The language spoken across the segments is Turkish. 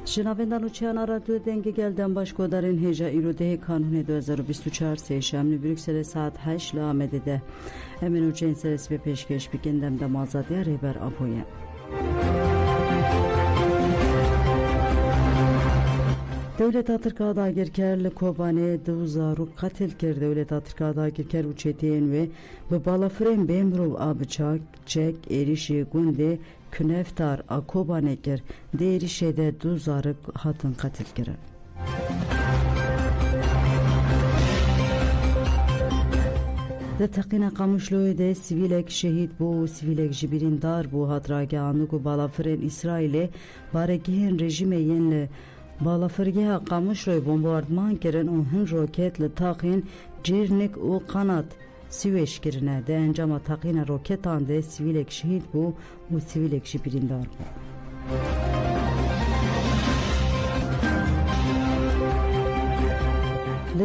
Şinavendan uçayan radyo denge gelden başkodarın heja irodehi kanuni 2024 seyşemli Brüksel'e saat 8 ile Ahmet'de hemen uçağın serisi ve peşkeş bir gündemde mazadiye rehber apoya. Devlet Atırkağı'da agirkerli Kobane Duvzaruk katil kir Devlet Atırkağı'da agirker uçeteyin ve bu balafren bemrov abıçak çek erişi günde küneftar a Kobane kir de erişede Duvzaruk hatın katil kir. De takina kamışlığı de sivilek şehit bu sivilek jibirin dar bu hatragahını ku balafren İsrail'e baregihin rejime yenle Balafırgeha kamışroy bombardman kirin o hin roketle takın cirnik o kanat Süveyş kirine de encama takina roketan de sivilek şehit bu sivilek jibirindar bu.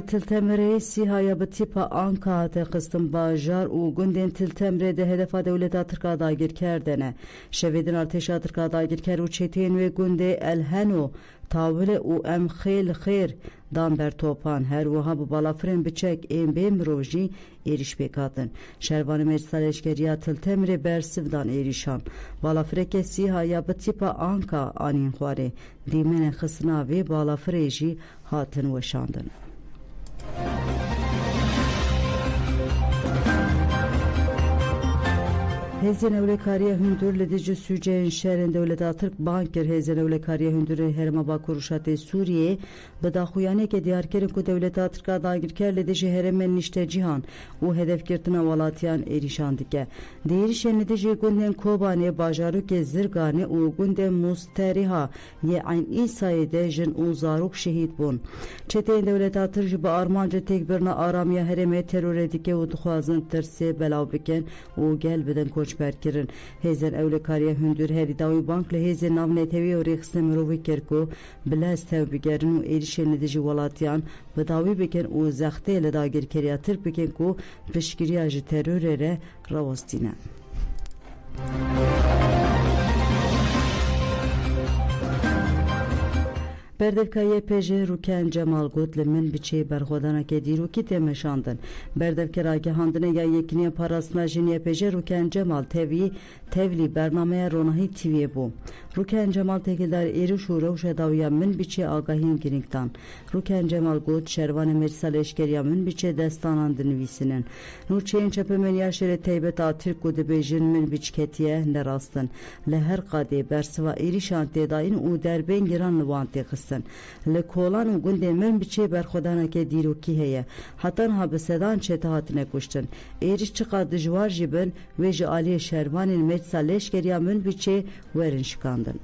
Tiltemre sihaya bu tipa anka te kıstım bajar u günden tiltemre de hedefa devlet Atırkağı'da girkerdene şevedin arteş Atırkağı'da girker u çetin ve günde elhenu tavile u em khir damber topan her vaha bu balafren biçek em bemroji eriş bekatın şervanı meclisaleşkeriya tiltemre bersivdan erişan balafreke sihaya bu tipa anka anin khware dimene kısna ve balafreji hatın veşandın. Hezen evlekariye hündür ledici süceğin şehrin devlet Atırk banker hezen evlekariye hündür herma bakuruşate Suriye bıdaxuyane ke diyarkerin ku devlet Atırk'a dagirker ledici heremen nişte cihan u hedef girtina valatiyan erişan dike. Değirişen ledici günden Kobane bajaruk ke zirgane u günden musteriha ye ayn İsa'yede jin uzaruk şehit bun. Çeteyin devlet Atırk jiba armanca tekbirna aramya hereme terör edike u duxazın tırse belav biken u gel beden koç berkirin hezen evlekariye hündür heri davi bankla hezen navne tevi o reksne mirovi kerko bilaz tev bigerin u erişen edici valatiyan bedavi biken u zaxte ile dagir keriya tırk biken ku pişkiriyajı terörere ravostine. Berdevka YPJ Ruken Cemal Gotli min biçey berxodana ke dîrokî temeşandın. Berdevke ragihandine ya yekiniye parasına jin YPJ Ruken Cemal tevli bernameye ronahi TV'ye bu. Ruken Cemal tekildar eriş u revşe daviya min biçey agahin giringtan. Ruken Cemal Got şervanı meclisal eşkeriya min biçey destanandın nüvisinin. Nurçeyin çepemen yaşere teybet atirk kudu bejin min biçketiye nerastın. Leher kadi bersiva erişan tedayin u derben giran nıvanti kıs. لکولان و گنده من بچه برخودانه که دیروکی هیه حتی ها بسدان چه تهاتنه کشتن ایرش چقدر دجوار جبن و جعالی شهروان مجلس لشکریا من بچه ورن شکاندن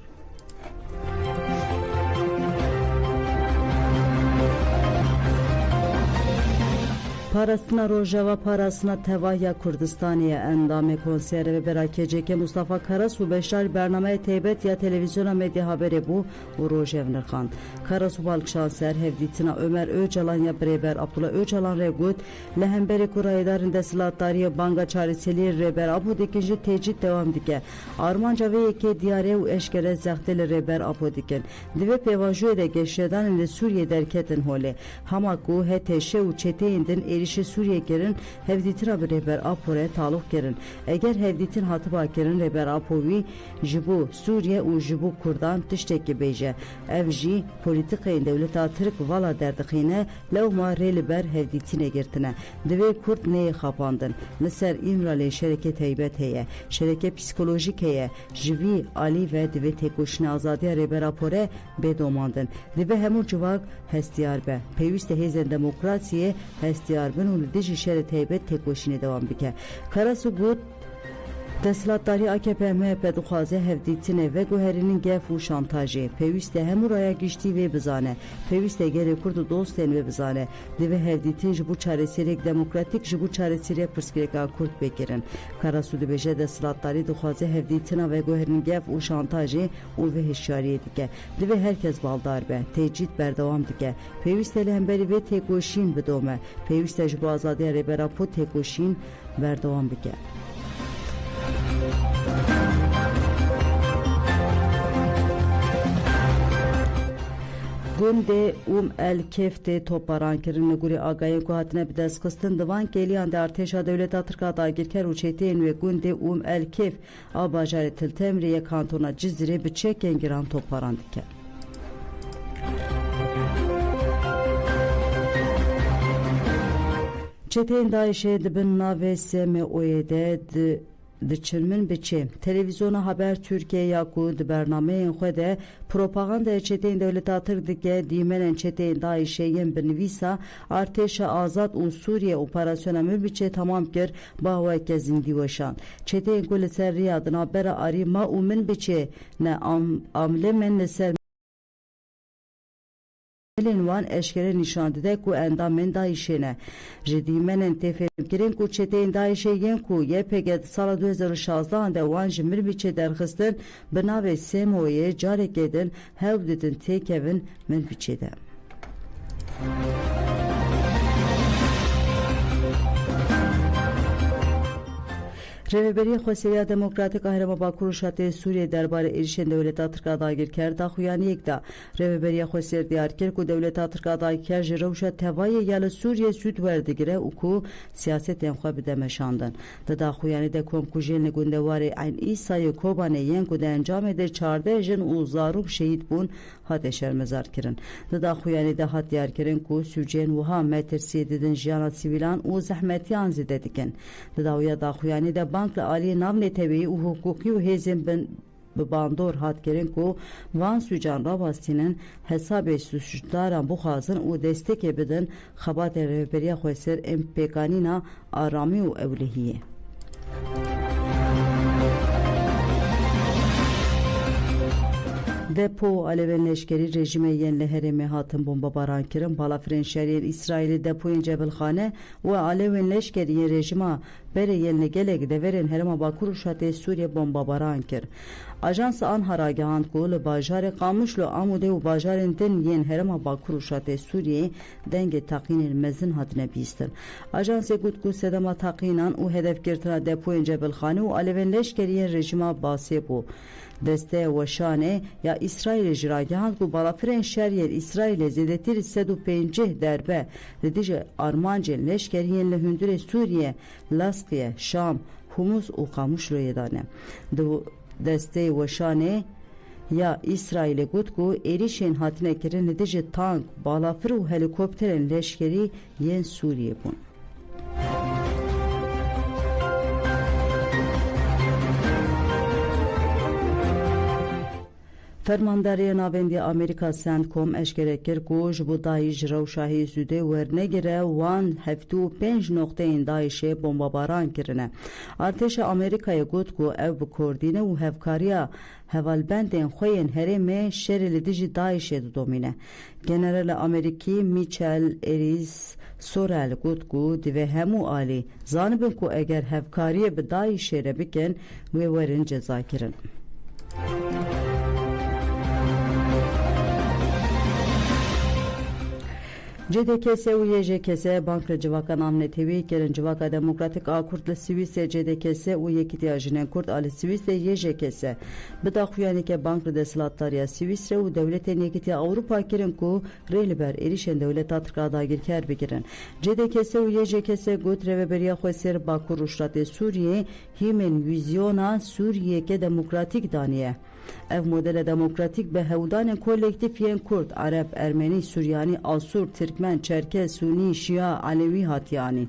Parasına Rojava parasına Tevahya Kurdistan'ya endame konseri ve berakeceke Mustafa Karasu Beşar bernameye teybet ya televizyona medya haberi bu u Rojevner Khan. Karasu Balkşanser Hevditina Ömer Öcalan ya Breber Abdullah Öcalan Regut lehemberi kuraydarın desilatariye banga çareseli Reber Abu dikinci tecid devam dike. Armanca ve yeke diyare u eşkere zahteli Reber Abu diken. Dive pevajü de geçreden ile Suriye derketin hole. Hamaku heteşe u çeteyindin erişi Suriye gerin hevditin bir reber apore taluk gerin. Eğer hevditin hatıba gerin reber apovi jibu Suriye u jibu Kurdan tişteki beyce. Evji politikayın devlet atırık vala derdikine levma reliber hevditine girtine. Dve Kurt neye kapandın? Liser İmrali şereket heybet heye. Şereket psikolojik heye. Jivi Ali ve dve tekoşine azadiye reber apore bedomandın. Dve hemur civak hestiyar be. Peyviste hezen demokrasiye hestiyar ben dici şeret heybet tekoşine devam bike. Karasu gut Deslatari AKP MHP duxaze hevditine ve goherinin gef u şantajı. Peviste hem uraya geçti ve bizane. Peviste geri kurdu dosten ve bizane. Dive hevditin jibu çaresirek demokratik jibu çaresirek pırskireka kurt bekirin. Karasudu beje deslatari duxaze hevditine ve goherinin gef u şantajı u ve heşyariye dike. Dive herkes baldar be. Tecid berdevam dike. Peviste hemberi ve tekoşin bidome. Peviste jibu azadiye rebera po tekoşin berdevam bike. Gunde el kefte toparan kirin guri agayên ku hatine bi destxistin divan kêliyan de artêşa dewleta Tirka dagirker û çêtiyên wê Gunde el kef a bajarê Tiltemrê kantona Cizrê bi çekên giran toparan dike. Çeteyên Daişê dibin navê SMO'yê de diçilmin biçê. Televizyona Haber Türkiye ya ku di bernameyên xwe de propagandaya çeteyên dewleta Tirk dike dîmenên çeteyên Daişê yên bi nivîsa artêşa azad û Sûriye operasyona min biçê tamam kir baweke zindî weşan. Çeteyên ku li ser riya di navbera arîma û min biçê ne amle min li ser wan eşkere nişan dide ku endamên Daişê ne. Ji dîmenên tê fêmkirin ku çeteyên Daişê yên ku YPG di sala 2016 de wan ji Mirbiçê derxistin bi navê SMO'yê carekê din hewl didin têkevin Mirbiçê de. Rêveberiya Xweseriya Demokratîk a Herêma Bakur û Şatê Sûriyê derbarê êrişên dewleta Tirka dagirker daxuyaniyek da. Rêveberiya Xweser diyar kir ku dewleta Tirka dagirker ji rewşa tevayê ya li Sûriyê sûd werdigire û ku siyasetên xwe bide meşandin. Di daxuyanî de komkujên li gundewarê Eyn Îsayê Kobanê yên ku di encamê de 14 jin û zarok şehîd bûn hatê şermezar kirin. Di daxuyanî de hat diyar kirin ku sûcên wiha metirsiyê didin jiyana sivîlan û zehmetiyan zêde dikin. Di dawiya daxuyanî de Bankla Aliyê Navnetewî û hukukî û hêzên bi bandor hat kirin ku van sûcan rawastînin hesabê suçdaran bixwazin û destekê bidin xebatê Rêveberiya Xweser ên pêkanîna aramî û ewlehiyê. Depo alevên leşkerî rejimê yên li Herêmê hatin bombabaran kirin. Balafirên şeriyên İsraîlî depoyên Cebilxane û alevên leşkerî yên rejima berê yên li gelek deverên Herêma Bakur û Şatê Sûriyê bombabaran kir. Ajansa Anhara gihand ku li bajarê Qamişlo Amûdê û bajarên din yên Herêma Bakur û Şatê Sûriyê dengê taqînên mezin hatine bîstin. Ajansê got ku sedema taqînan û hedefgirtina depoyên Cebilxane û alevên leşkerî yên rejima basê bû. Desteğe weşanê ya İsraîlê ji ragihand ku balafirên şeriyên İsraîlê zêdetir 150 derbe li dijî armancên leşkeriyên li hundirê Sûriye, Laskiye, Şam, Humus û Qamişloyê dane. Desteğe weşanê ya İsraîlê got ku êrişên hatine kirin li dijî tank, balafir û helîkopterên leşkerî yên Sûriye bûn. Fermandariya Navendiya Amerika CENTCOM eşkere kir ku ji bo Daîş ji rewşa hêzûdê wernegire wan 75 nokteyên Daişê bombabaran kirine. Artêşa Amerîkayê got ku ev bi kordîne û hevkariya hevalbendên xwe yên herêmê şerê li dijî Daişê didomîne. Generala Amerîkî Michel Eris Sorel got ku divê hemû alî zanibin ku eger hevkariyê bi Daişê re bikin wê werin cezakirin. CDKS û YJKS Bankla Civaka Navnetewî kirin. Civaka Demokratik a Kurd li Swîsê CDKS û Yekîtiya Jinên Kurd a li Swîsê YJKS bi daxuyanîke Bank li Desthilatdariya Swîsrê û dewletên Yekîtiya Ewropa kirin ku rê li ber êrişên dewleta Tirka dagirker bikirin. CDKS û YJKS got Rêveberiya Xweser Bakur û Şatê Sûriyê hîmên vîzyona Sûriyeke demokratîk daniye. Ev modele demokratik be hewdanên kolektif yên Kurd, Arab, Ermenî, Suryanî, Asur, Tirkmen, Çerkez, Sunî, Şia, Alevî hatiyanîn.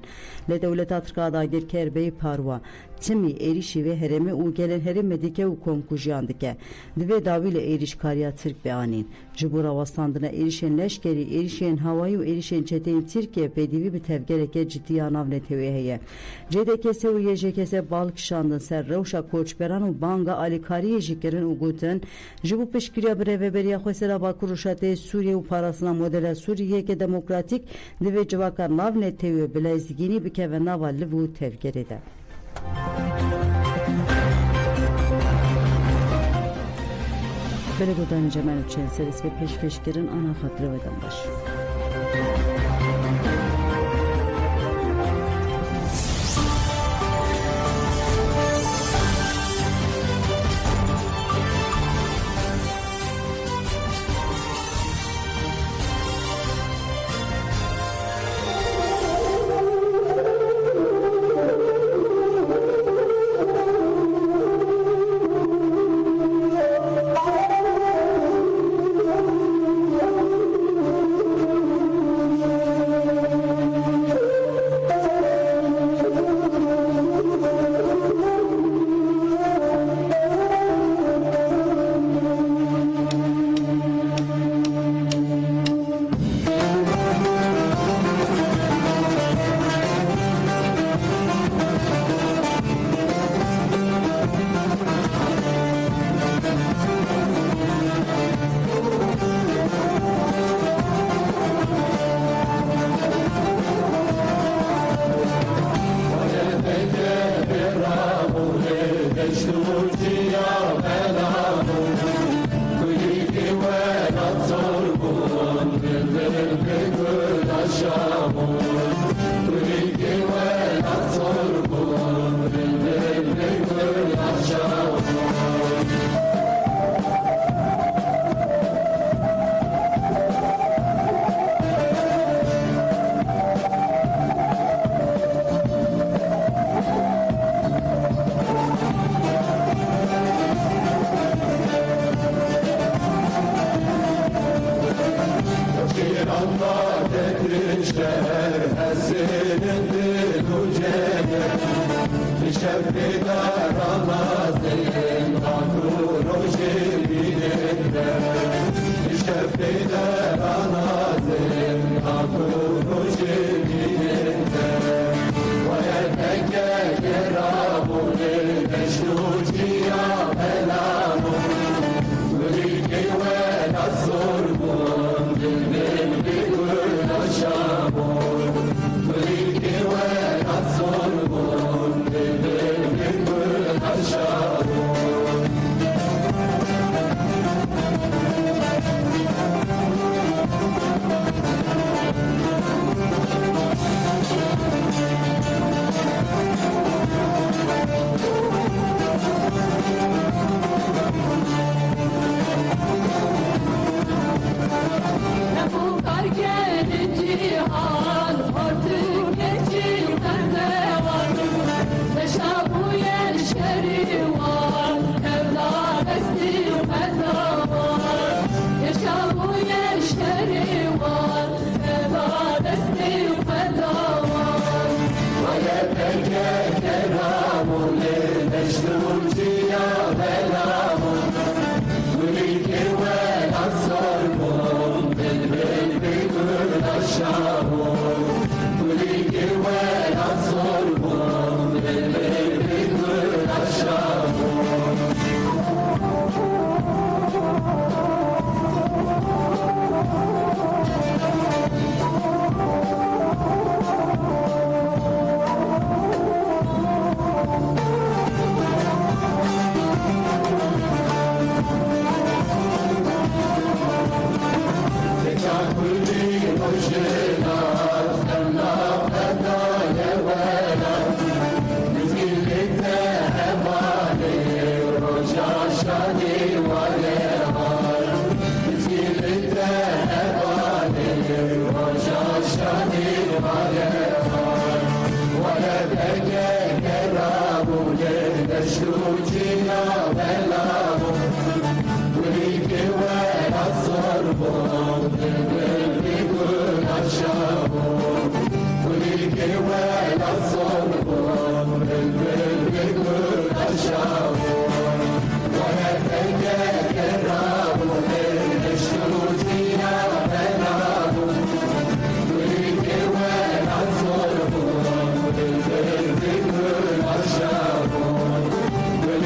Li dewleta Tirka dagirker bê parwa. Timî êrişî vê herêmê û gelên herêmê dike û komkujiyan dike. Divê dawî li êrişkariya Tirk beanîn. Ji bo rawastandina êrişên leşkerî, êrişên hewayî û êrişên çeteyên Tirkiye pêdivî bi tevgereke ciddiya navnetewî heye. CDKS û YJKS balkişandin ser rewşa koçberan û banga alîkariyê jî kirin û gotin ji bo piştgiriya bi Rêveberiya Xwesera Bakur û Şatê Sûriye û parastina modela Sûriyeke demokratîk divê civaka navnetewî bilezgînî bikeve nava liv û tevgerê de. Böyle godan cemal uçen seris ve peşkeşkirin ana hatırı veden baş. Ojena